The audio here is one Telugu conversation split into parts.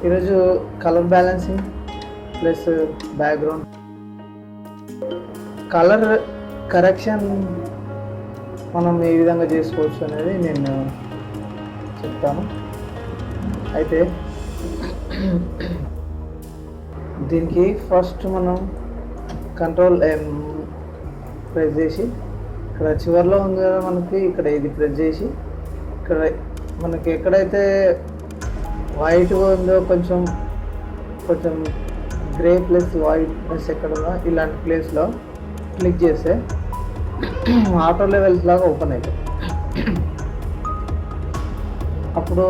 ఈరోజు colour balancing plus background colour correction మనం ఏ విధంగా చేసుకోవచ్చు అనేది నేను చెప్తాను. అయితే దీనికి ఫస్ట్ మనం కంట్రోల్ M ప్రెస్ చేసి ఇక్కడ చివరిలో ఉంది కదా మనకి, ఇక్కడ ఇది ప్రెస్ చేసి ఇక్కడ మనకి ఎక్కడైతే వైట్ ఉందో కొంచెం గ్రే ప్లస్ వైట్నెస్ ఎక్కడ ఉందో ఇలాంటి ప్లేస్లో క్లిక్ చేస్తే ఆటో లెవెల్స్ లాగా ఓపెన్ అవుతాయి. అప్పుడు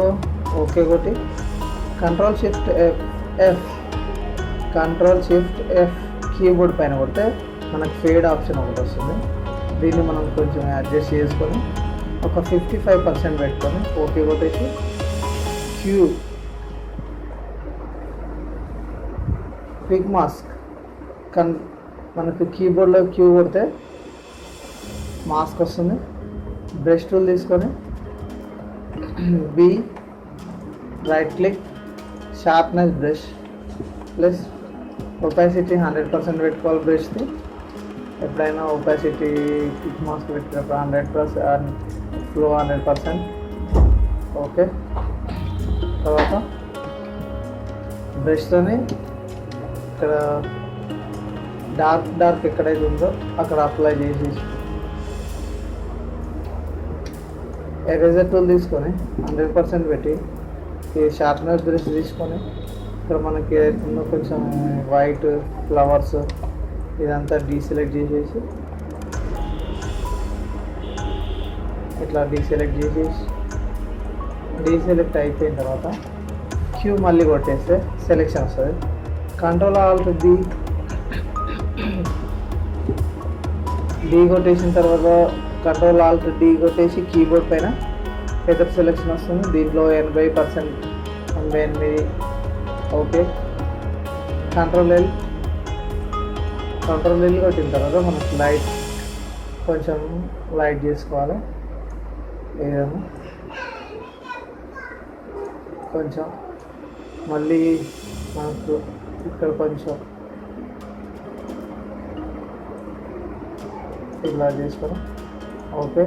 ఓకే కొట్టి కంట్రోల్ షిఫ్ట్ ఎఫ్ కీబోర్డ్ పైన కొడితే మనకు ఫేడ్ ఆప్షన్ ఒకటి వస్తుంది. దీన్ని మనం కొంచెం అడ్జస్ట్ చేసుకొని ఒక 55% పెట్టుకొని ఓకే కొట్టేసి క్విక్ మాస్క్ మనకు కీబోర్డ్లో క్యూ కొడితే మాస్క్ వస్తుంది. బ్రష్ టూల్ తీసుకొని B right click sharpness brush plus opacity 100% పెట్టుకోవాలి. బ్రష్ది ఎప్పుడైనా ఒపాసిటీ క్విక్ మాస్క్ పెట్టినప్పుడు 100%, ఫ్లో 100%. ఓకే, తర్వాత బ్రష్తోని ఇక్కడ డార్క్ ఎక్కడైతే ఉందో అక్కడ అప్లై చేసేసి ఎరేజర్ టూల్ తీసుకొని 100% పెట్టి ఈ షార్ప్నెస్ బ్రష్ తీసుకొని ఇక్కడ మనకి ఏదైతుందో కొంచెం వైట్ ఫ్లవర్స్ ఇదంతా డీసెలెక్ట్ చేసేసి ఇట్లా డీసెలెక్ట్ అయిపోయిన తర్వాత క్యూ మళ్ళీ కొట్టేస్తే సెలెక్షన్ వస్తుంది. కంట్రోల్ ఆల్ట్ డి కొట్టేసిన తర్వాత కంట్రోల్ ఆల్ట్ డి కొట్టేసి కీబోర్డ్ పైన ఫెదర్ సెలెక్షన్ వస్తుంది. దీంట్లో 80%, 88. ఓకే, కంట్రోల్ ఎల్ కొట్టిన తర్వాత మనకు లైట్ కొంచెం లైట్ చేసుకోవాలి. ఏదైనా కొంచెం మళ్ళీ మనకు ఇక్కడ కొంచెం ఇలా చేసుకొని ఓకే,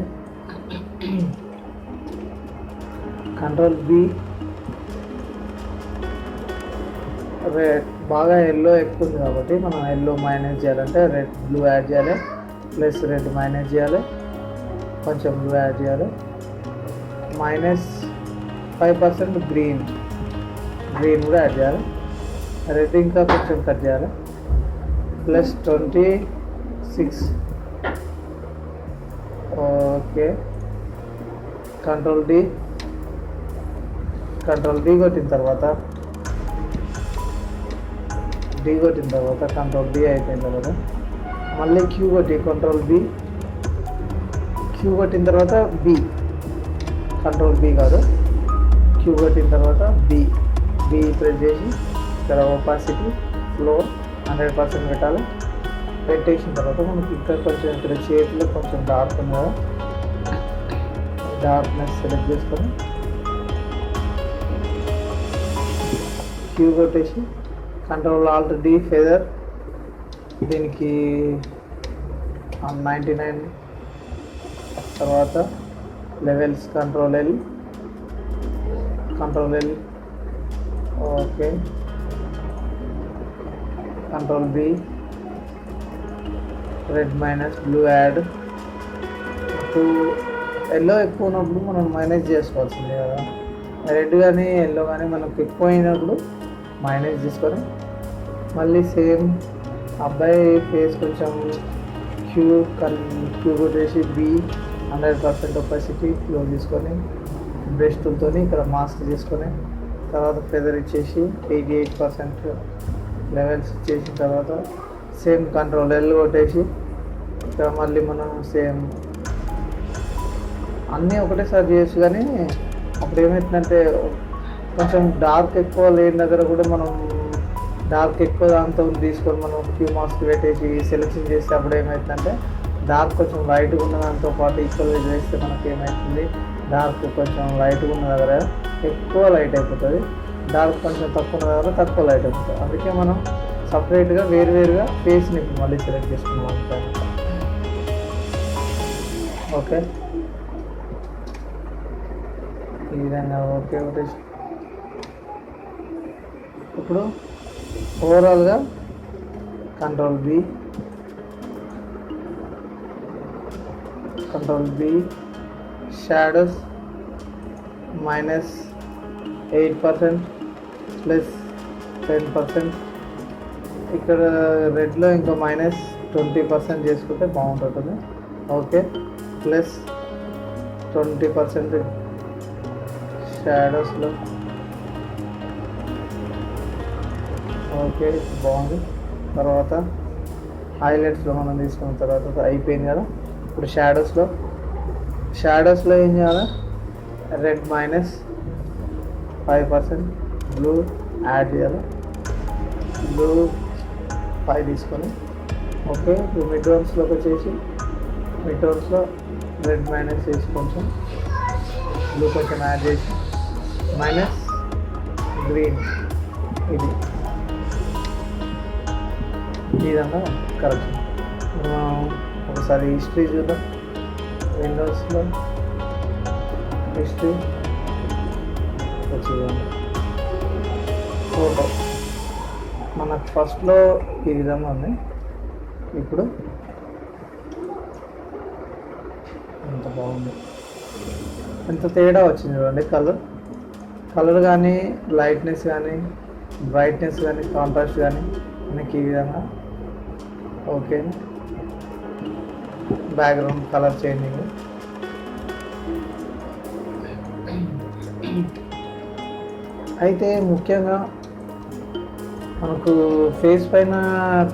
కంట్రోల్ బి రెడ్ బాగా ఎల్లో ఎక్కువ ఉంది కాబట్టి మనం ఎల్లో మైనస్ చేయాలంటే రెడ్ బ్లూ యాడ్ చేయాలి, ప్లస్ రెడ్ మైనస్ చేయాలి, కొంచెం బ్లూ యాడ్ చేయాలి, -5% గ్రీన్ కూడా యాడ్ చేయాలి, రెడ్ ఇంకా కొంచెం కట్ చేయాలి, +26. ఓకే, కంట్రోల్ డి కొట్టిన తర్వాత కంట్రోల్ డి అయిపోయిన తర్వాత మళ్ళీ క్యూ కొట్టి కంట్రోల్ బి, క్యూ కొట్టిన తర్వాత బి, కంట్రోల్ బి కాదు క్యూ కొట్టిన తర్వాత బి ప్రెస్ చేసి ఇక్కడ ఒపాసిటీ ఫ్లో 100% పెట్టాలి. పెట్టేసిన తర్వాత మనకి ఇక్కడ కొంచెం ఇక్కడ చేతిలో కొంచెం డార్క్ ఉంది కదా, డార్క్నెస్ సెలెక్ట్ చేసుకొని క్యూ కొట్టేసి కంట్రోల్ ఆల్ట్ డి ఫెదర్ దీనికి 99. తర్వాత levels control L okay, control B red minus blue add. Yellow ఎక్కువ ఉన్నప్పుడు మనం మైనస్ చేసుకోవాల్సిందే కదా, రెడ్ కానీ ఎల్లో కానీ మనకు ఎక్కువ అయినప్పుడు మైనస్ చేసుకొని మళ్ళీ సేమ్ అబ్బాయి ఫేస్ కొంచెం క్యూ కొట్టేసి బి 100% ఒపాసిటీ ఫ్లో తీసుకొని బ్రష్ టూల్తో ఇక్కడ మాస్క్ చేసుకొని తర్వాత ఫెదర్ ఇచ్చేసి 88% లెవెల్స్ ఇచ్చేసిన తర్వాత సేమ్ కంట్రోల్ ఎల్ కొట్టేసి ఇక్కడ మళ్ళీ మనం సేమ్ అన్నీ ఒకటేసారి చేయొచ్చు. కానీ అప్పుడు ఏమవుతుందంటే కొంచెం డార్క్ ఎక్కువ లేని దగ్గర కూడా మనం డార్క్ ఎక్కువ దాంతో తీసుకొని మనం క్యూ మాస్క్ పెట్టేసి సెలెక్షన్ చేస్తే అప్పుడు ఏమవుతుందంటే డార్క్ కొంచెం లైట్గా ఉన్న దాంతో పాటు ఈక్వల్గా చేస్తే మనకి ఏమవుతుంది డార్క్ కొంచెం లైట్గా ఉన్న దగ్గర ఎక్కువ లైట్ అయిపోతుంది. డార్క్ కొంచెం తక్కువ ఉన్న దగ్గర తక్కువ లైట్ వస్తుంది. అందుకే మనం సపరేట్గా వేరువేరుగా ఫేస్ని ఇప్పుడు మళ్ళీ సెలెక్ట్ చేసుకున్నాం. ఓకే, ఈ విధంగా ఓకే కొట్టేసి ఇప్పుడు ఓవరాల్గా కంట్రోల్ బి షాడోస్ -8% +10%. ఇక్కడ రెడ్లో ఇంకా -20% చేసుకుంటే బాగుంటుంది. ఓకే, +20% షాడోస్లో. ఓకే, బాగుంది. తర్వాత హైలైట్స్లో మనం తీసుకున్న తర్వాత అయిపోయింది కదా. ఇప్పుడు షాడోస్లో ఏం చేయాలి? రెడ్ -5%, బ్లూ యాడ్ చేయాలి. బ్లూ 5 తీసుకొని ఓకే. ఇప్పుడు మిడ్ టోన్స్లోకి వచ్చేసి మిడ్ టోన్స్లో రెడ్ మైనస్ చేసి కొంచెం బ్లూ కొంచెం యాడ్ చేసి మైనస్ గ్రీన్ ఇది ఈ విధంగా కరెక్షన్. మనం ఒకసారి హిస్టరీ చూద్దాం. విండోస్లో హిస్టరీ వచ్చేదండి. ఫోటో మనకు ఫస్ట్లో ఈ విధంగా ఉంది. ఇప్పుడు ఎంత బాగుంది, ఎంత తేడా వచ్చింది చూడండి. కలర్ కానీ లైట్నెస్ కానీ బ్రైట్నెస్ కానీ కాంట్రాస్ట్ కానీ మనకి ఈ విధంగా ఓకే. బ్యాక్గ్రౌండ్ కలర్ చేంజింగ్ అయితే ముఖ్యంగా మనకు ఫేస్ పైన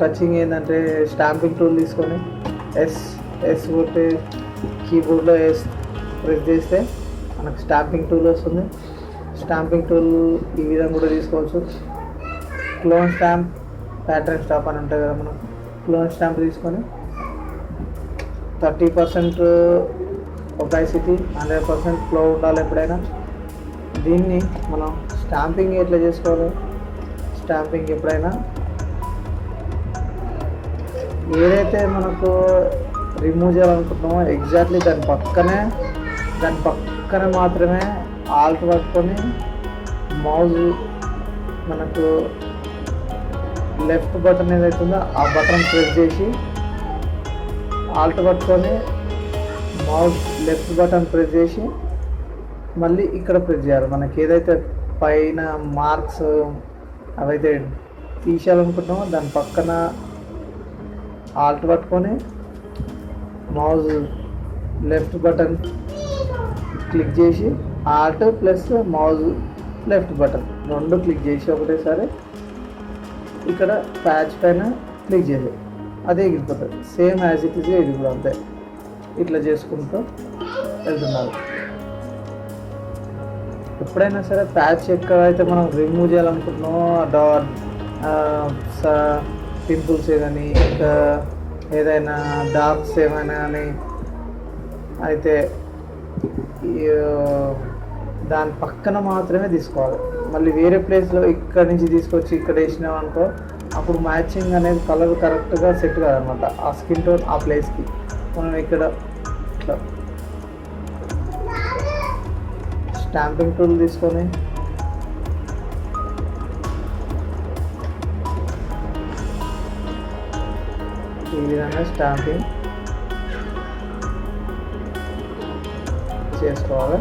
టచింగ్ ఏంటంటే స్టాంపింగ్ టూల్ తీసుకొని ఎస్ కొట్టి కీబోర్డ్లో ప్రెస్ చేస్తే మనకు స్టాంపింగ్ టూల్ వస్తుంది. స్టాంపింగ్ టూల్ ఈ విధంగా కూడా తీసుకోవచ్చు. క్లోన్ స్టాంప్, ప్యాటర్న్ స్టాంప్ అని ఉంటాయి కదా. మనం క్లోన్ స్టాంప్ తీసుకొని 30% ఒపాసిటీ 100% ఫ్లో ఉండాలి ఎప్పుడైనా. దీన్ని మనం స్టాంపింగ్ ఎట్లా చేసుకోవాలి? స్టాంపింగ్ ఎప్పుడైనా ఏదైతే మనకు రిమూవ్ చేయాలనుకుంటున్నామో ఎగ్జాక్ట్లీ దాని పక్కనే మాత్రమే ఆల్ట్ పట్టుకొని మౌజ్ మనకు లెఫ్ట్ బటన్ ఏదైతుందో ఆ బటన్ ప్రెస్ చేసి ఆల్ట్ పట్టుకొని మౌస్ లెఫ్ట్ బటన్ ప్రెస్ చేసి మళ్ళీ ఇక్కడ ప్రెస్ చేయాలి. మనకి ఏదైతే పైన మార్క్స్ అవైతే తీసేయాలనుకుంటున్నామో దాని పక్కన ఆల్ట్ పట్టుకొని మౌస్ లెఫ్ట్ బటన్ క్లిక్ చేసి Alt plus mouse left button రెండు క్లిక్ చేసి ఒకటేసారి ఇక్కడ ప్యాచ్ పైన క్లిక్ చేసి అదే ఎగిరిపోతుంది. సేమ్ యాజ్ ఇట్ ఈజ్ ఇది కూడా అంతే. ఇట్లా చేసుకుంటూ వెళ్తున్నారు. ఎప్పుడైనా సరే ప్యాచ్ ఎక్కడైతే మనం రిమూవ్ చేయాలనుకుంటున్నామో పింపుల్స్ కానీ ఇంకా ఏదైనా డార్క్స్ ఏమైనా కానీ అయితే దాని పక్కన మాత్రమే తీసుకోవాలి. మళ్ళీ వేరే ప్లేస్లో ఇక్కడ నుంచి తీసుకొచ్చి ఇక్కడ వేసినాం అనుకో అప్పుడు మ్యాచింగ్ అనేది కలర్ కరెక్ట్గా సెట్ కాదనమాట. ఆ స్కిన్ టోన్ ఆ ప్లేస్కి మనం ఇక్కడ ఇట్లా స్టాంపింగ్ టూల్ తీసుకొని ఈ విధంగా స్టాంపింగ్ చేసుకోవాలి.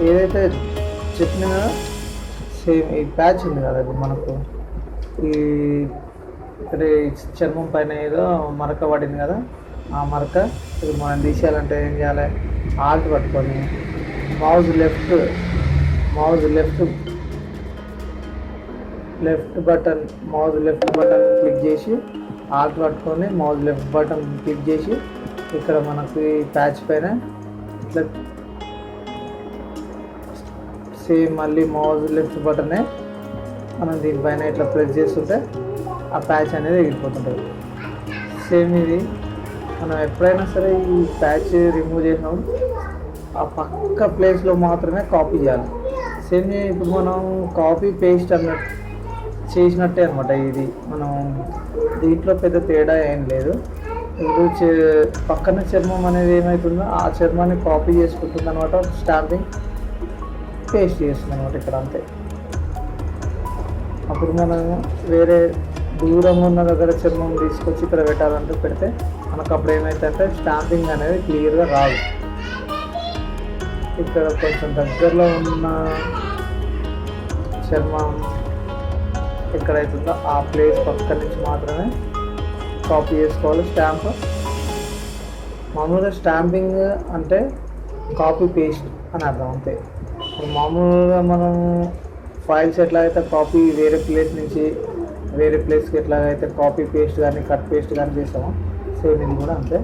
ఏదైతే చెప్పినా సేమ్ ఈ ప్యాచ్ ఉంది కదా ఇప్పుడు మనకు ఈ ఇక్కడ చర్మం పైన ఏదో మరక పడింది కదా, ఆ మరక ఇది మనం తీసేయాలంటే ఏం చేయాలి? ఆల్ట్ పట్టుకొని మౌజ్ లెఫ్ట్ బటన్ క్లిక్ చేసి ఆల్ట్ పట్టుకొని మౌజ్ లెఫ్ట్ బటన్ క్లిక్ చేసి ఇక్కడ మనకు ఈ ప్యాచ్ పైన ఇట్లా సేమ్ మళ్ళీ మౌజ్ లెఫ్ట్ బటనే మనం దీనిపైన ఇట్లా ప్రెస్ చేస్తుంటే ఆ ప్యాచ్ అనేది ఎగిరిపోతుంటుంది. సేమ్ ఇది మనం ఎప్పుడైనా సరే ఈ ప్యాచ్ రిమూవ్ చేసినప్పుడు ఆ పక్క ప్లేస్లో మాత్రమే కాపీ చేయాలి. సేమ్ ఇప్పుడు మనం కాపీ పేస్ట్ అన్నట్టు చేసినట్టే అనమాట. ఇది మనం దీంట్లో పెద్ద తేడా ఏం లేదు. ఇప్పుడు పక్కన చర్మం అనేది ఏమవుతుందో ఆ చర్మాన్ని కాపీ చేసుకుంటుంది అనమాట. స్టాంపింగ్ పేస్ట్ చేస్తుంది అనమాట ఇక్కడ, అంతే. అప్పుడు మనం వేరే దూరంగా ఉన్న దగ్గర చర్మం తీసుకొచ్చి ఇక్కడ పెట్టాలంటూ పెడితే మనకు అప్పుడు ఏమవుతుందంటే స్టాంపింగ్ అనేది క్లియర్గా రాదు. ఇక్కడ కొంచెం దగ్గరలో ఉన్న చర్మం ఎక్కడైతుందో ఆ ప్లేస్ పక్క నుంచి మాత్రమే కాపీ చేసుకోవాలి స్టాంప్. మామూలుగా స్టాంపింగ్ అంటే కాపీ పేస్ట్ అని అర్థం, అంతే. మామూలుగా మనం ఫైల్స్ ఎట్లాగైతే కాపీ వేరే ప్లేస్ నుంచి వేరే ప్లేస్కి ఎట్లాగైతే కాపీ పేస్ట్ కానీ కట్ పేస్ట్ కానీ చేస్తామో సేమ్ ఇది కూడా అంతే.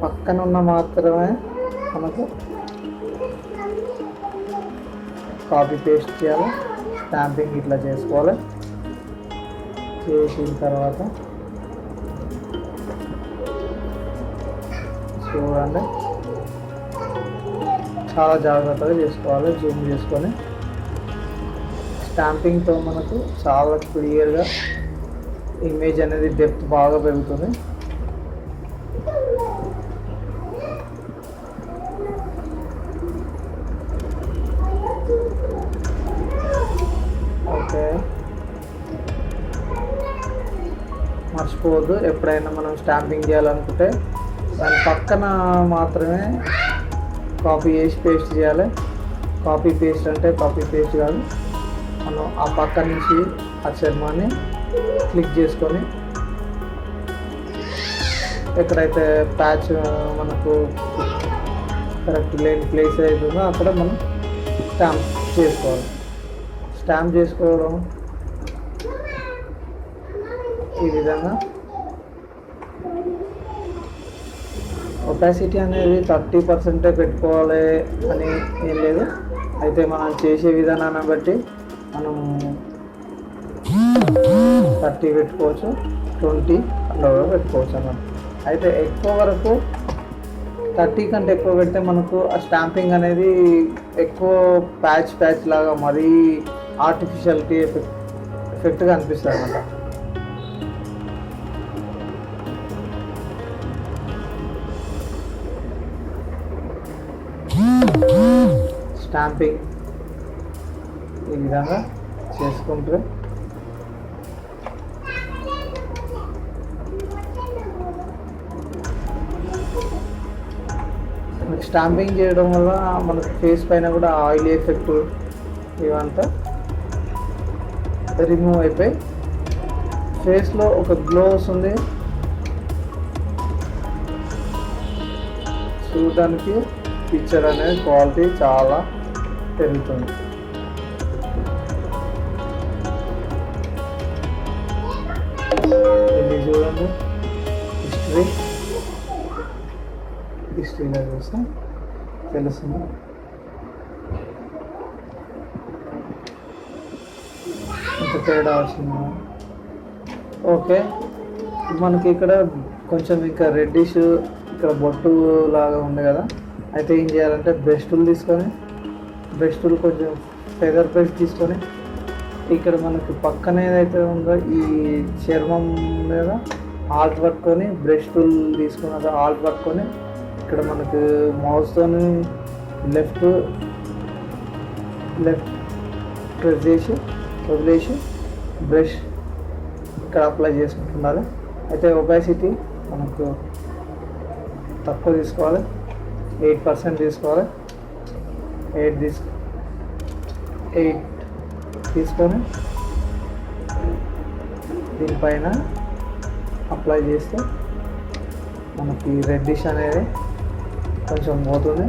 పక్కన ఉన్న మాత్రమే మనకు కాపీ పేస్ట్ చేయాలి, స్టాంపింగ్ ఇట్లా చేసుకోవాలి. చేసిన తర్వాత చూడండి, చాలా జాగ్రత్తగా చేసుకోవాలి. జూమ్ చేసుకొని స్టాంపింగ్తో మనకు చాలా క్లియర్గా ఇమేజ్ అనేది డెప్త్ బాగా పెరుగుతుంది. ఓకే, మర్చిపోవద్దు, ఎప్పుడైనా మనం స్టాంపింగ్ చేయాలనుకుంటే దాని పక్కన మాత్రమే కాపీ చేసి పేస్ట్ చేయాలి. కాపీ పేస్ట్ అంటే కాపీ పేస్ట్ కాదు, మనం ఆ పక్క నుంచి ఆ చర్మాన్ని క్లిక్ చేసుకొని ఎక్కడైతే ప్యాచ్ మనకు కరెక్ట్ లేని ప్లేస్ అవుతుందో అక్కడ మనం స్టాంప్ చేసుకోవాలి. స్టాంప్ చేసుకోవడం ఈ విధంగా. ఒపాసిటీ అనేది 30% పెట్టుకోవాలి అని ఏం లేదు. అయితే మనం చేసే విధానాన్ని బట్టి మనం 30 పెట్టుకోవచ్చు, 20 అలా పెట్టుకోవచ్చు అన్నమాట. అయితే ఎక్కువ వరకు 30 కంటే ఎక్కువ పెడితే మనకు ఆ స్టాంపింగ్ అనేది ఎక్కువ ప్యాచ్ లాగా మరీ ఆర్టిఫిషియల్టీ ఎఫెక్ట్గా అనిపిస్తుంది అన్నమాట. స్టాంపింగ్ ఈ విధంగా చేసుకుంటే స్టాంపింగ్ చేయడం వల్ల మనకు ఫేస్ పైన కూడా ఆయిల్ ఎఫెక్ట్ ఇవంతా రిమూవ్ అయిపోయి ఫేస్లో ఒక గ్లో వస్తుంది. చూడడానికి పిక్చర్ అనేది క్వాలిటీ చాలా పెరుగుతుంది. ఇది చూడండి, హిస్టరీలో చూస్తే తెలుస్తుంది. ఇంత తేడా వచ్చింది. ఓకే, మనకి ఇక్కడ కొంచెం ఇంకా రెడ్డిష్ ఇక్కడ బొట్టు లాగా ఉంది కదా. అయితే ఏం చేయాలంటే బ్రష్ టూల్ తీసుకొని, బ్రష్ టూల్ కొంచెం ఫెదర్ బ్రష్ తీసుకొని ఇక్కడ మనకి పక్కన ఏదైతే ఉందో ఈ చర్మం మీద ఆల్ట్ పట్టుకొని బ్రష్ టూల్ తీసుకున్న ఆల్ట్ పట్టుకొని ఇక్కడ మనకు మౌస్తో లెఫ్ట్ ప్రెస్ చేసి వదిలేసి బ్రష్ ఇక్కడ అప్లై చేసుకుంటున్నారు. అయితే ఒపాసిటీ మనకు తక్కువ తీసుకోవాలి, 8% తీసుకోవాలి. 8 తీసుకొని దీనిపైన అప్లై చేస్తే మనకి రెడ్డిష్ అనేది కొంచెం పోతుంది.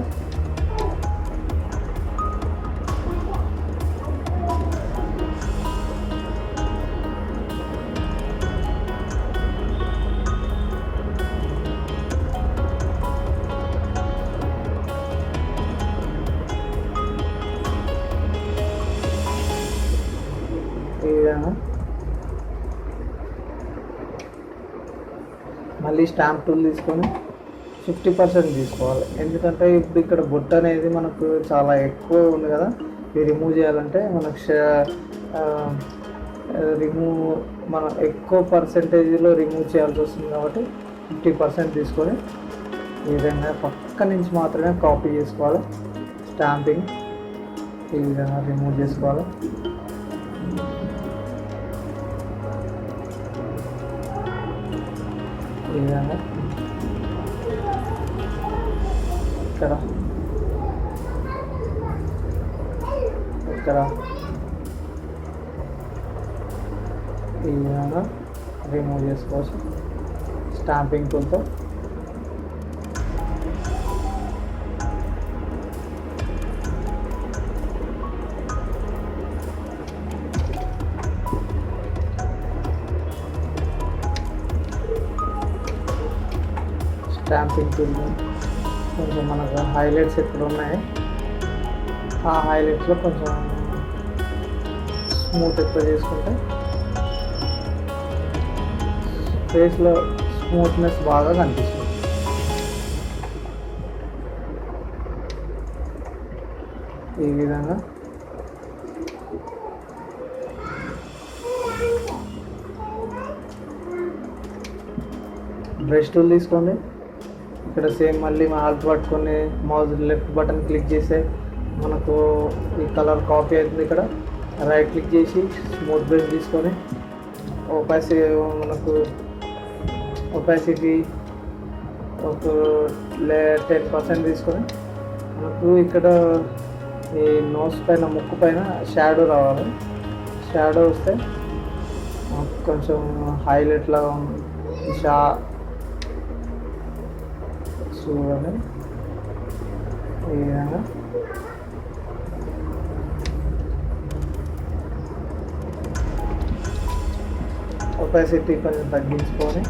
ఈ విధంగా మళ్ళీ స్టాంప్ టూల్ తీసుకొని 50% తీసుకోవాలి. ఎందుకంటే ఇప్పుడు ఇక్కడ బొట్టు అనేది మనకు చాలా ఎక్కువ ఉంది కదా, ఇది రిమూవ్ చేయాలంటే మనకు రిమూవ్ మనం ఎక్కువ పర్సెంటేజ్లో రిమూవ్ చేయాల్సి వస్తుంది కాబట్టి 50% తీసుకొని ఈ విధంగా పక్క నుంచి మాత్రమే కాపీ చేసుకోవాలి. స్టాంపింగ్ ఈ విధంగా రిమూవ్ చేసుకోవాలి. ఈ విధంగా ఇక్కడ ఈ విధంగా రిమూవ్ చేసుకోవచ్చు స్టాంపింగ్ టూల్తో. స్టాంపింగ్ టూల్ కొంచెం మనకు హైలైట్స్ ఎక్కడ ఉన్నాయి ఆ హైలైట్స్లో కొంచెం స్మూత్ ఎక్కువ చేసుకుంటే ఫేస్లో స్మూత్నెస్ బాగా కనిపిస్తుంది. ఈ విధంగా బ్రష్ టూల్ తీసుకోండి. ఇక్కడ సేమ్ మళ్ళీ ఆల్ట్ పట్టుకొని మౌస్ లెఫ్ట్ బటన్ క్లిక్ చేస్తే మనకు ఈ కలర్ కాపీ అవుతుంది. ఇక్కడ రైట్ క్లిక్ చేసి స్మూత్ బ్రష్ తీసుకొని ఒపాసిటీ ఒక 10% తీసుకొని మనకు ఇక్కడ ఈ నోస్ పైన ముక్కు పైన షాడో రావాలి. షాడో వస్తే కొంచెం హైలైట్ లాగా చూడండి. ఈ విధంగా ఒపాసిటీ కొంచెం తగ్గించుకొని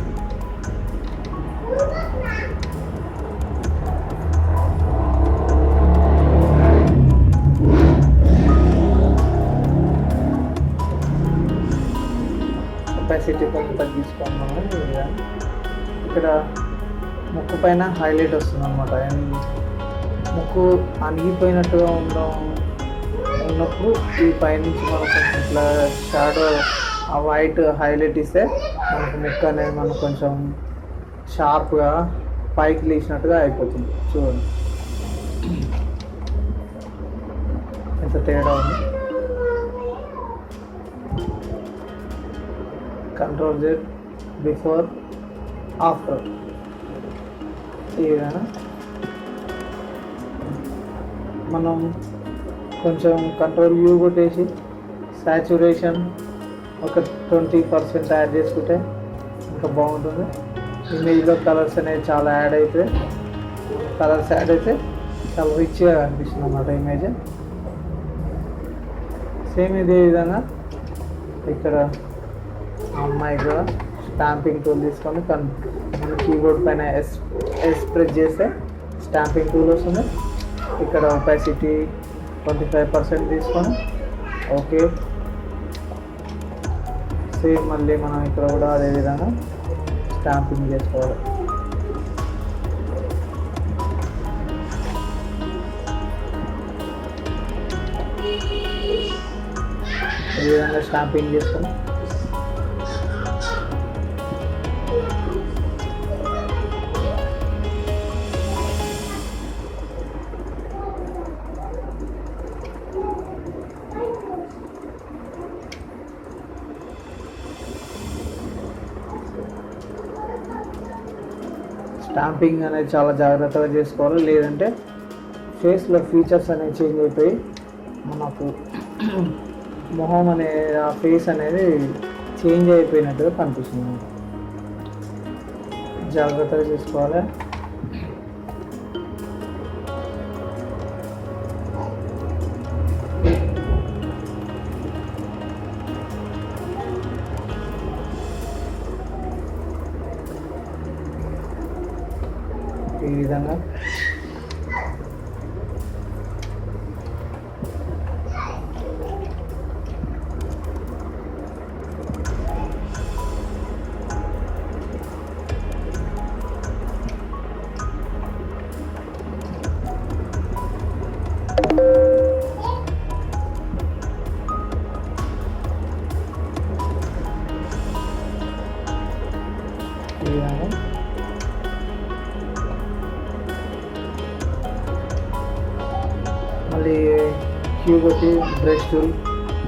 మనం ఇక్కడ ముక్కు పైన హైలైట్ వస్తుంది అనమాట. ముక్కు అణిగిపోయినట్టుగా ఉన్నప్పుడు ఈ పైనుంచి మనకు ఇట్లా షాడో ఆ వైట్ హైలైట్ ఇస్తే మనకు ముక్కు అనేది మనకు కొంచెం షార్ప్గా పైకి లేచినట్టుగా అయిపోతుంది. చూడండి ఎంత తేడా ఉంది. కంట్రోల్ జెడ్ బిఫోర్ ఆఫ్టర్ ఈ విధంగా మనం కొంచెం కంట్రోల్ యూ కొట్టేసి సాచురేషన్ ఒక 20% యాడ్ చేసుకుంటే ఇంకా బాగుంటుంది. ఇమేజ్లో కలర్స్ అనేవి చాలా యాడ్ అయితే చాలా రిచ్గా కనిపిస్తుంది అన్నమాట ఇమేజ్. సేమ్ ఇదే విధంగా ఇక్కడ అమ్మాయి కూడా స్టాంపింగ్ టూల్ తీసుకొని మన కీబోర్డ్ పైన ఎస్ ప్రెస్ చేస్తే స్టాంపింగ్ టూల్ వస్తుంది. ఇక్కడ ఒపాసిటీ 25% తీసుకొని ఓకే. సేమ్ మళ్ళీ మనం ఇక్కడ కూడా అదేవిధంగా స్టాంపింగ్ చేసుకోవాలి. ఈ విధంగా స్టాంపింగ్ చేసుకొని స్టాంపింగ్ అనేది చాలా జాగ్రత్తగా చేసుకోవాలి, లేదంటే ఫేస్లో ఫీచర్స్ అనేవి చేంజ్ అయిపోయి మనకు మొహం అనే ఆ ఫేస్ అనేది చేంజ్ అయిపోయినట్టుగా కనిపిస్తుంది. జాగ్రత్తగా చేసుకోవాలి. ఈ విధంగా మళ్ళీ క్యూబ్ వచ్చి బ్రష్ టూల్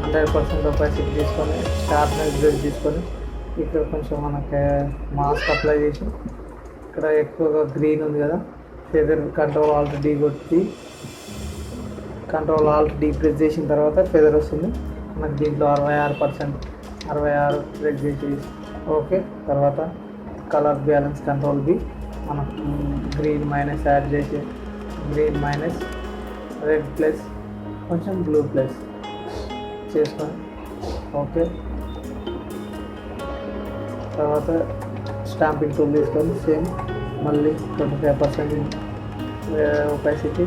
100% ఒపాసిటీ తీసుకొని షార్ప్నెస్ బ్రష్ తీసుకొని ఇక్కడ కొంచెం మనకి మాస్క్ అప్లై చేసి ఇక్కడ ఎక్కువగా గ్రీన్ ఉంది కదా feather control alt D press చేసిన తర్వాత ఫెదర్ వస్తుంది మనకు దీంట్లో 66 ప్రెస్ చేసి ఓకే. తర్వాత కలర్ బ్యాలెన్స్ కంట్రోల్ బి మనకు గ్రీన్ మైనస్ యాడ్ చేసి గ్రీన్ మైనస్ రెడ్ ప్లస్ కొంచెం బ్లూ ప్లస్ చేసుకొని ఓకే. తర్వాత స్టాంపింగ్ టూల్ తీసుకొని సేమ్ మళ్ళీ 25% ఒపాసిటీ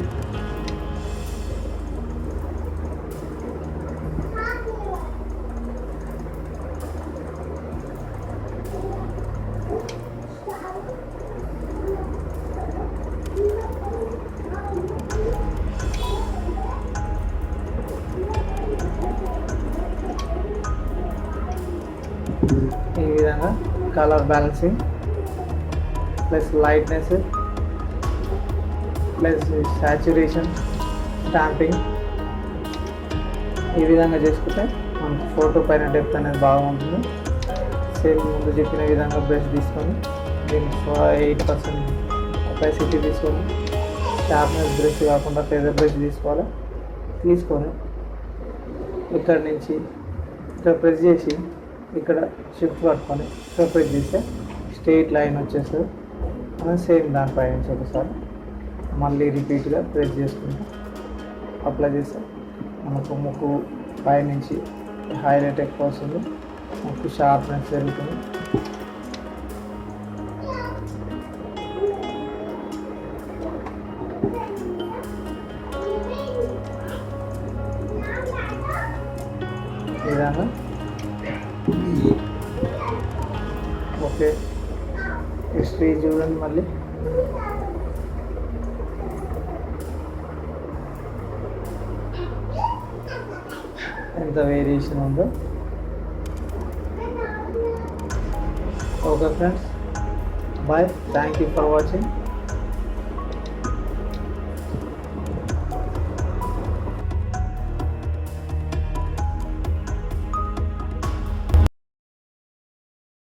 ఈ విధంగా colour balancing plus lightness plus saturation stamping ఈ విధంగా చేసుకుంటే మనకు ఫోటో పైన డెప్త్ అనేది బాగుంటుంది. సేమ్ ముందు చెప్పిన విధంగా బ్రష్ తీసుకొని దీనికి 8% ఒపాసిటీ తీసుకొని షార్ప్నెస్ బ్రష్ కాకుండా ఫెదర్ బ్రష్ తీసుకొని ఇక్కడ నుంచి ఇక్కడ ప్రెస్ చేసి ఇక్కడ షిఫ్ట్ పట్టుకొని ఇక్కడ ప్రెస్ చేస్తే స్ట్రెయిట్ లైన్ వచ్చేస్తుంది. మనం సేమ్ దానిపై నుంచి ఒకసారి మళ్ళీ రిపీట్గా ప్రెస్ చేసుకుంటూ అప్లై చేస్తే మనకు ముక్కు పైనుంచి హైలైట్ ఎక్కువ వస్తుంది, ముక్కు షార్ప్నెస్ పెరుగుతుంది. ఈ విధంగా ఓకే. హిస్టరీ చూడండి మళ్ళీ ఎంత వేరియేషన్ ఉందో. Okay friends, bye, thank you for watching.